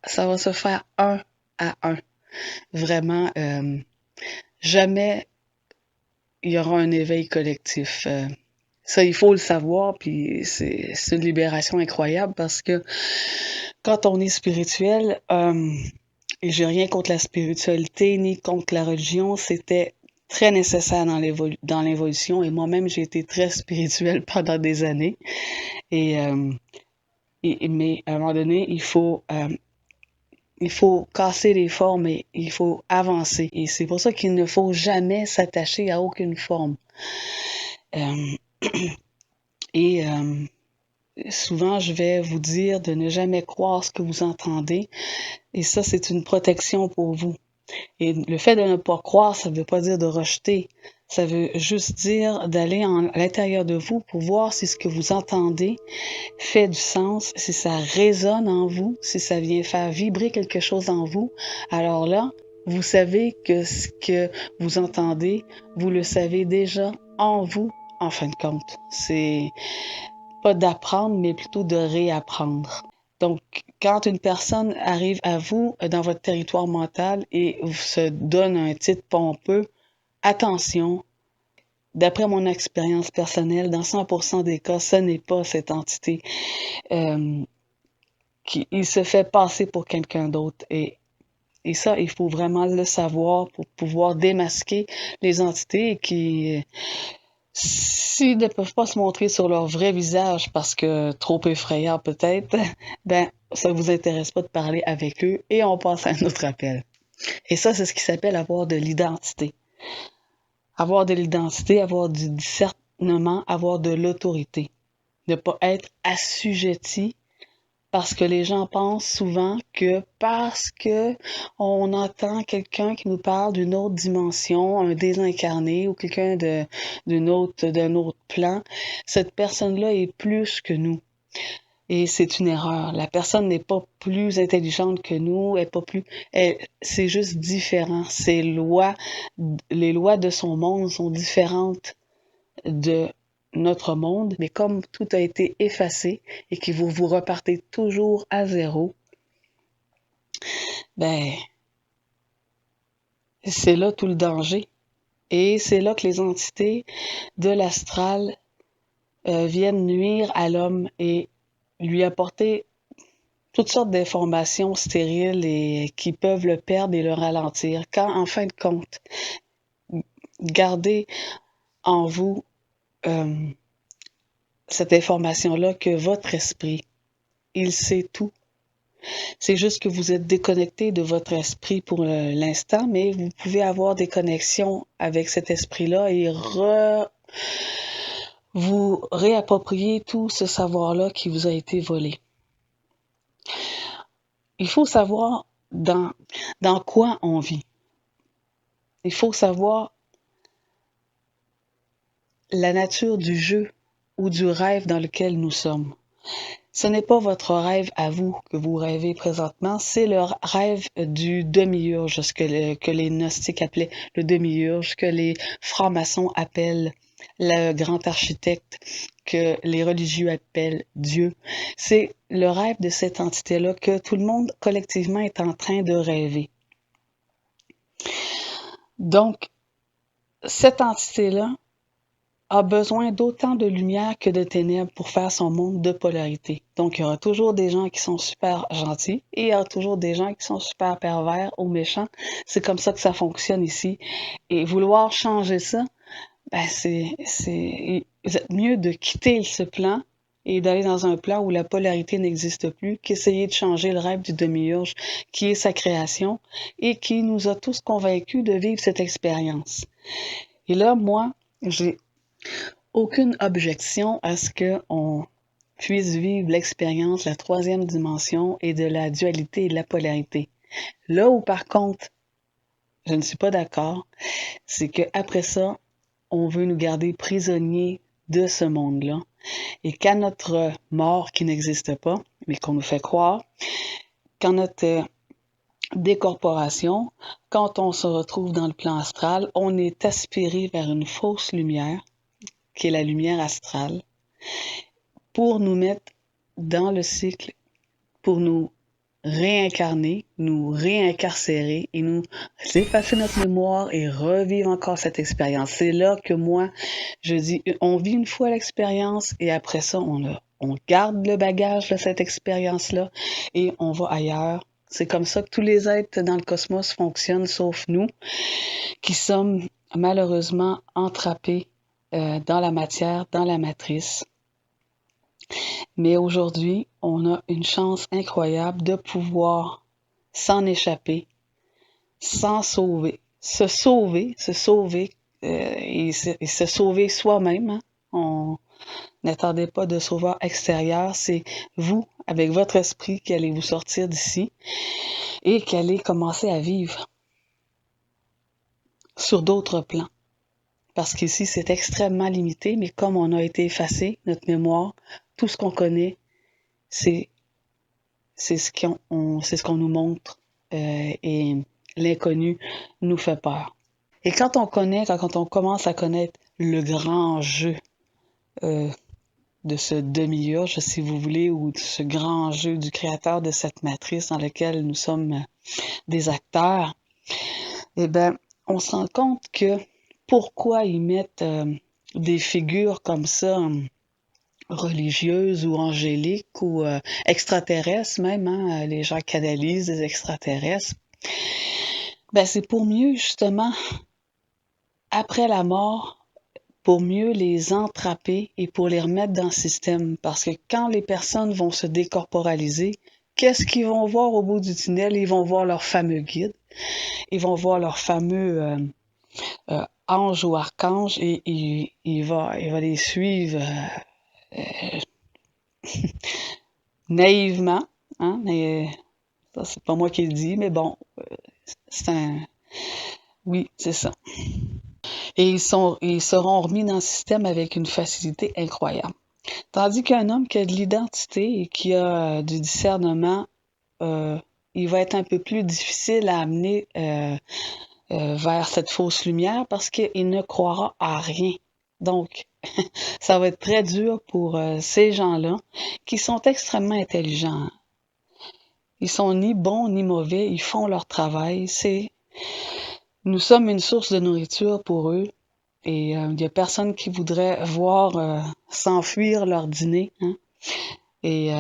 ça va se faire un à un. Vraiment, jamais il y aura un éveil collectif. Ça, il faut le savoir, puis c'est une libération incroyable parce que quand on est spirituel, et j'ai rien contre la spiritualité ni contre la religion, c'était très nécessaire dans l'évolution et moi-même j'ai été très spirituelle pendant des années et, mais à un moment donné il faut casser les formes et il faut avancer et c'est pour ça qu'il ne faut jamais s'attacher à aucune forme. Euh, et souvent je vais vous dire de ne jamais croire ce que vous entendez et ça c'est une protection pour vous. Et le fait de ne pas croire, ça ne veut pas dire de rejeter. Ça veut juste dire d'aller à l'intérieur de vous pour voir si ce que vous entendez fait du sens, si ça résonne en vous, si ça vient faire vibrer quelque chose en vous. Alors là, vous savez que ce que vous entendez, vous le savez déjà en vous, en fin de compte. C'est pas d'apprendre, mais plutôt de réapprendre. Donc, quand une personne arrive à vous dans votre territoire mental et se donne un titre pompeux, attention, d'après mon expérience personnelle, dans 100% des cas, ce n'est pas cette entité qui il se fait passer pour quelqu'un d'autre. Et ça, il faut vraiment le savoir pour pouvoir démasquer les entités qui, s'ils ne peuvent pas se montrer sur leur vrai visage parce que trop effrayant peut-être, ben ça vous intéresse pas de parler avec eux et on passe à un autre appel. Et ça, c'est ce qui s'appelle avoir de l'identité. Avoir de l'identité, avoir du discernement, avoir de l'autorité. Ne pas être assujetti parce que les gens pensent souvent que parce que on entend quelqu'un qui nous parle d'une autre dimension, un désincarné ou quelqu'un d'un autre plan, cette personne-là est plus que nous. Et c'est une erreur. La personne n'est pas plus intelligente que nous, est pas plus, c'est juste différent. Les lois de son monde sont différentes de notre monde, mais comme tout a été effacé et que vous repartez toujours à zéro, ben, c'est là tout le danger. Et c'est là que les entités de l'astral viennent nuire à l'homme et lui apporter toutes sortes d'informations stériles et qui peuvent le perdre et le ralentir. Quand, en fin de compte, gardez en vous euh, cette information-là que votre esprit, il sait tout. C'est juste que vous êtes déconnecté de votre esprit pour l'instant, mais vous pouvez avoir des connexions avec cet esprit-là et vous réapproprier tout ce savoir-là qui vous a été volé. Il faut savoir dans quoi on vit. Il faut savoir la nature du jeu ou du rêve dans lequel nous sommes. Ce n'est pas votre rêve à vous que vous rêvez présentement, c'est le rêve du demi-urge, que les gnostiques appelaient le demi-urge, que les francs-maçons appellent le grand architecte, que les religieux appellent Dieu. C'est le rêve de cette entité-là que tout le monde collectivement est en train de rêver. Donc, cette entité-là a besoin d'autant de lumière que de ténèbres pour faire son monde de polarité. Donc, il y aura toujours des gens qui sont super gentils et il y aura toujours des gens qui sont super pervers ou méchants. C'est comme ça que ça fonctionne ici. Et vouloir changer ça, ben vous êtes mieux de quitter ce plan et d'aller dans un plan où la polarité n'existe plus qu'essayer de changer le rêve du demi-urge qui est sa création et qui nous a tous convaincus de vivre cette expérience. Et là, moi, j'ai aucune objection à ce qu'on puisse vivre l'expérience, la troisième dimension et de la dualité et de la polarité. Là où, par contre, je ne suis pas d'accord, c'est qu'après ça, on veut nous garder prisonniers de ce monde-là et qu'à notre mort qui n'existe pas, mais qu'on nous fait croire, qu'en notre décorporation, quand on se retrouve dans le plan astral, on est aspiré vers une fausse lumière qui est la lumière astrale, pour nous mettre dans le cycle, pour nous réincarner, nous réincarcérer et nous effacer notre mémoire et revivre encore cette expérience. C'est là que moi, je dis, on vit une fois l'expérience et après ça, on garde le bagage de cette expérience-là et on va ailleurs. C'est comme ça que tous les êtres dans le cosmos fonctionnent, sauf nous, qui sommes malheureusement entrappés dans la matière, dans la matrice. Mais aujourd'hui, on a une chance incroyable de pouvoir s'en échapper, s'en sauver, se sauver et se sauver soi-même. Hein. On n'attendez pas de sauveur extérieur, c'est vous, avec votre esprit, qui allez vous sortir d'ici et qui allez commencer à vivre sur d'autres plans. Parce qu'ici, c'est extrêmement limité, mais comme on a été effacé, notre mémoire, tout ce qu'on connaît, c'est ce qu'on nous montre et l'inconnu nous fait peur. Et quand on commence à connaître le grand jeu de ce demi-urge, si vous voulez, ou de ce grand jeu du créateur de cette matrice dans laquelle nous sommes des acteurs, eh bien, on se rend compte que pourquoi ils mettent des figures comme ça, religieuses ou angéliques ou extraterrestres même, hein, les gens canalisent des extraterrestres, ben c'est pour mieux justement, après la mort, pour mieux les entrapper et pour les remettre dans le système. Parce que quand les personnes vont se décorporaliser, qu'est-ce qu'ils vont voir au bout du tunnel? Ils vont voir leur fameux guide, ils vont voir leur fameux ange ou archange et il va les suivre naïvement, hein, mais ça c'est pas moi qui le dis, mais bon, c'est un... Oui, c'est ça. Et ils seront remis dans le système avec une facilité incroyable. Tandis qu'un homme qui a de l'identité et qui a du discernement, il va être un peu plus difficile à amener vers cette fausse lumière parce qu'il ne croira à rien. Donc, ça va être très dur pour ces gens-là qui sont extrêmement intelligents. Ils sont ni bons ni mauvais, ils font leur travail. Nous sommes une source de nourriture pour eux et il n'y a personne qui voudrait voir s'enfuir leur dîner. Hein? Et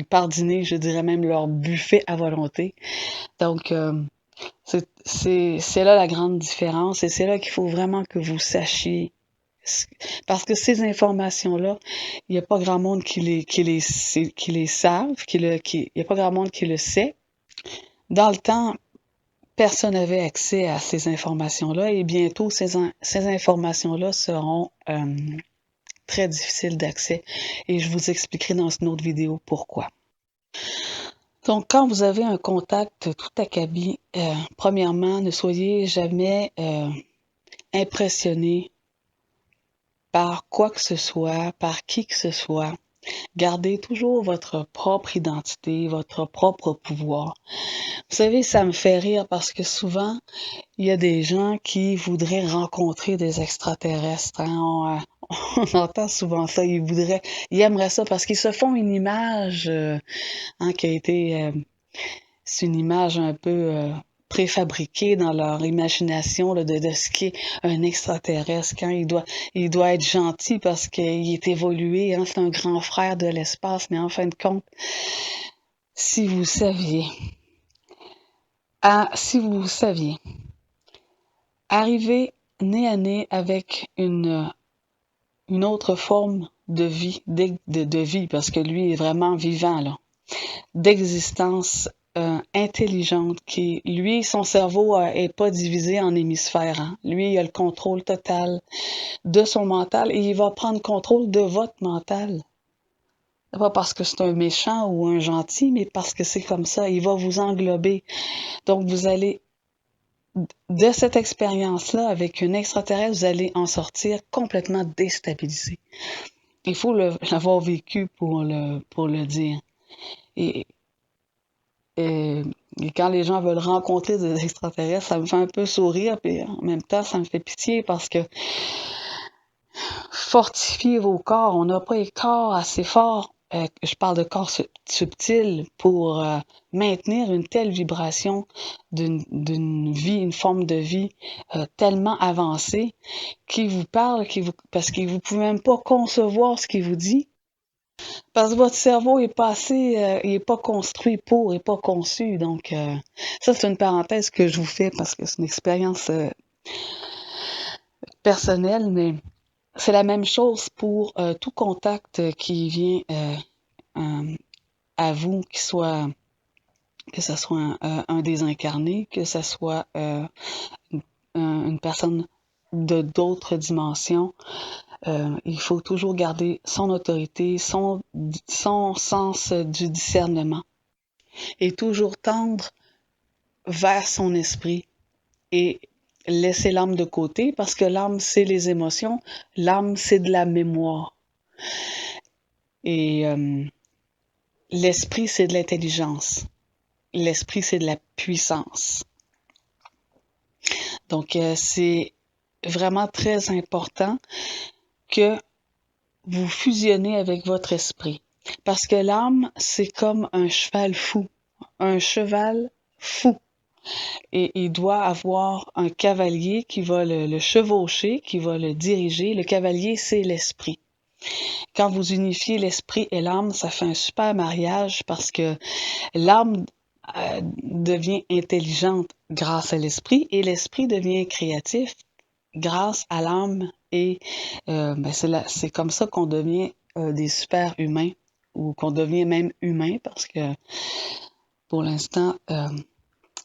par dîner, je dirais même leur buffet à volonté. Donc, c'est là la grande différence et c'est là qu'il faut vraiment que vous sachiez. Parce que ces informations-là, il n'y a pas grand monde qui les savent, il n'y a pas grand monde qui le sait. Dans le temps, personne n'avait accès à ces informations-là et bientôt, ces informations-là seront très difficiles d'accès et je vous expliquerai dans une autre vidéo pourquoi. Donc, quand vous avez un contact tout acabit, premièrement, ne soyez jamais impressionné par quoi que ce soit, par qui que ce soit. Gardez toujours votre propre identité, votre propre pouvoir. Vous savez, ça me fait rire parce que souvent, il y a des gens qui voudraient rencontrer des extraterrestres. Hein? On entend souvent ça. Ils aimeraient ça parce qu'ils se font une image qui a été... c'est une image un peu préfabriquée dans leur imagination là, de ce qu'est un extraterrestre. Quand il doit être gentil parce qu'il est évolué, hein, c'est un grand frère de l'espace, mais en fin de compte, si vous saviez, arriver nez à nez avec une autre forme de vie, de vie, parce que lui est vraiment vivant, là, d'existence intelligente, qui, lui, son cerveau est pas divisé en hémisphères. Hein. Lui, il a le contrôle total de son mental et il va prendre contrôle de votre mental. Pas parce que c'est un méchant ou un gentil, mais parce que c'est comme ça. Il va vous englober. Donc, vous allez, de cette expérience-là, avec une extraterrestre, vous allez en sortir complètement déstabilisé. Il faut l'avoir vécu pour le dire. Et quand les gens veulent rencontrer des extraterrestres, ça me fait un peu sourire, puis en même temps, ça me fait pitié parce que fortifiez vos corps. On n'a pas les corps assez forts je parle de corps subtil pour maintenir une telle vibration d'une vie, une forme de vie tellement avancée qui vous parle, parce que vous pouvez même pas concevoir ce qu'il vous dit. Parce que votre cerveau est pas assez, il est pas construit pour, il est pas conçu. Donc, ça, c'est une parenthèse que je vous fais parce que c'est une expérience personnelle, mais c'est la même chose pour tout contact qui vient à vous, que ce soit un désincarné, que ce soit une personne de d'autres dimensions. Il faut toujours garder son autorité, son sens du discernement et toujours tendre vers son esprit et laisser l'âme de côté parce que l'âme, c'est les émotions, l'âme, c'est de la mémoire. Et l'esprit, c'est de l'intelligence. L'esprit, c'est de la puissance. Donc, c'est vraiment très important que vous fusionnez avec votre esprit. Parce que l'âme, c'est comme un cheval fou. Un cheval fou. Et il doit avoir un cavalier qui va le chevaucher, qui va le diriger. Le cavalier, c'est l'esprit. Quand vous unifiez l'esprit et l'âme, ça fait un super mariage parce que l'âme devient intelligente grâce à l'esprit et l'esprit devient créatif grâce à l'âme et c'est comme ça qu'on devient des super humains ou qu'on devient même humain parce que pour l'instant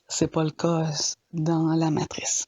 c'est pas le cas dans la matrice.